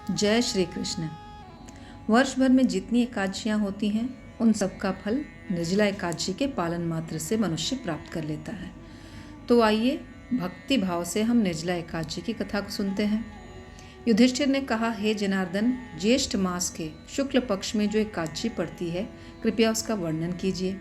जय श्री कृष्ण। वर्ष भर में जितनी एकादशियाँ होती हैं उन सब का फल निर्जला एकादशी के पालन मात्र से मनुष्य प्राप्त कर लेता है। तो आइए भक्ति भाव से हम निर्जला एकादशी की कथा को सुनते हैं। युधिष्ठिर ने कहा, हे जनार्दन, ज्येष्ठ मास के शुक्ल पक्ष में जो एकादशी पड़ती है, कृपया उसका वर्णन कीजिए।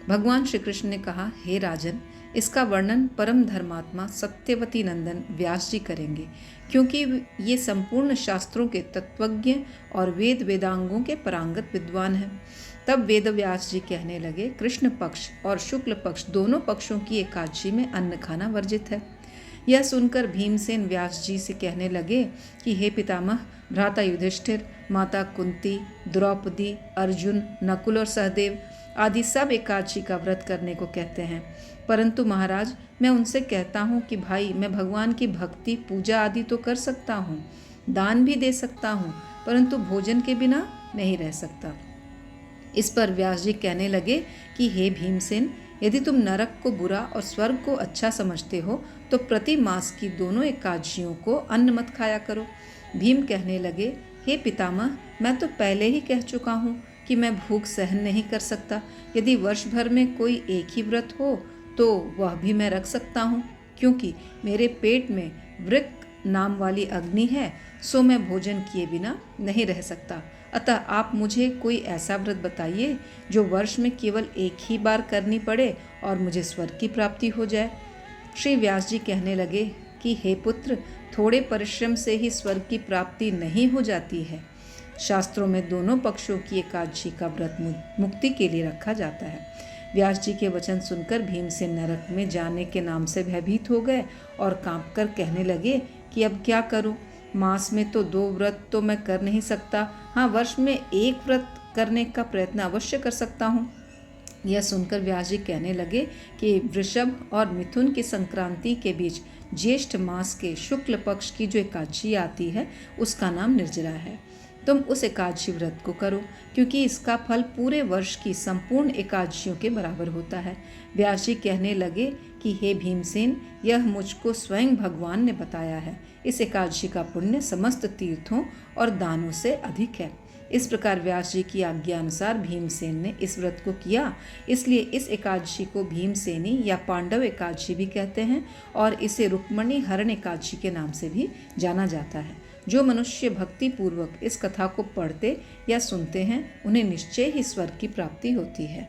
भगवान श्री कृष्ण ने कहा, हे राजन, इसका वर्णन परम धर्मात्मा सत्यवती नंदन व्यास जी करेंगे, क्योंकि ये संपूर्ण शास्त्रों के तत्वज्ञ और वेद वेदांगों के पारंगत विद्वान हैं। तब वेद व्यास जी कहने लगे, कृष्ण पक्ष और शुक्ल पक्ष दोनों पक्षों की एकादशी में अन्न खाना वर्जित है। यह सुनकर भीमसेन व्यास जी से कहने लगे कि हे पितामह, भ्राता युधिष्ठिर, माता कुंती, द्रौपदी, अर्जुन, नकुल और सहदेव आदि सब एकादशी का व्रत करने को कहते हैं, परंतु महाराज, मैं उनसे कहता हूँ कि भाई, मैं भगवान की भक्ति पूजा आदि तो कर सकता हूँ, दान भी दे सकता हूँ, परंतु भोजन के बिना नहीं रह सकता। इस पर व्यास जी कहने लगे कि हे भीमसेन, यदि तुम नरक को बुरा और स्वर्ग को अच्छा समझते हो तो प्रति मास की दोनों एकादशियों को अन्न मत खाया करो। भीम कहने लगे, हे पितामह, मैं तो पहले ही कह चुका हूँ कि मैं भूख सहन नहीं कर सकता। यदि वर्ष भर में कोई एक ही व्रत हो तो वह भी मैं रख सकता हूँ, क्योंकि मेरे पेट में वृक्क नाम वाली अग्नि है, सो मैं भोजन किए बिना नहीं रह सकता। अतः आप मुझे कोई ऐसा व्रत बताइए जो वर्ष में केवल एक ही बार करनी पड़े और मुझे स्वर्ग की प्राप्ति हो जाए। श्री व्यास जी कहने लगे कि हे पुत्र, थोड़े परिश्रम से ही स्वर्ग की प्राप्ति नहीं हो जाती है। शास्त्रों में दोनों पक्षों की एकादशी का व्रत मुक्ति के लिए रखा जाता है। व्यास जी के वचन सुनकर भीमसेन नरक में जाने के नाम से भयभीत हो गए और कांपकर कहने लगे कि अब क्या करूं? मास में तो 2 व्रत तो मैं कर नहीं सकता, हाँ, वर्ष में 1 व्रत करने का प्रयत्न अवश्य कर सकता हूँ। यह सुनकर व्यास जी कहने लगे कि वृषभ और मिथुन की संक्रांति के बीच ज्येष्ठ मास के शुक्ल पक्ष की जो एकादशी आती है उसका नाम निर्जला है। तुम उस एकादशी व्रत को करो, क्योंकि इसका फल पूरे वर्ष की संपूर्ण एकादशियों के बराबर होता है। व्यास जी कहने लगे कि हे भीमसेन, यह मुझको स्वयं भगवान ने बताया है। इस एकादशी का पुण्य समस्त तीर्थों और दानों से अधिक है। इस प्रकार व्यास जी की आज्ञा अनुसार भीमसेन ने इस व्रत को किया। इसलिए इस एकादशी को भीमसेनी या पांडव एकादशी भी कहते हैं और इसे रुक्मणी हरण एकादशी के नाम से भी जाना जाता है। जो मनुष्य भक्ति पूर्वक इस कथा को पढ़ते या सुनते हैं उन्हें निश्चय ही स्वर्ग की प्राप्ति होती है।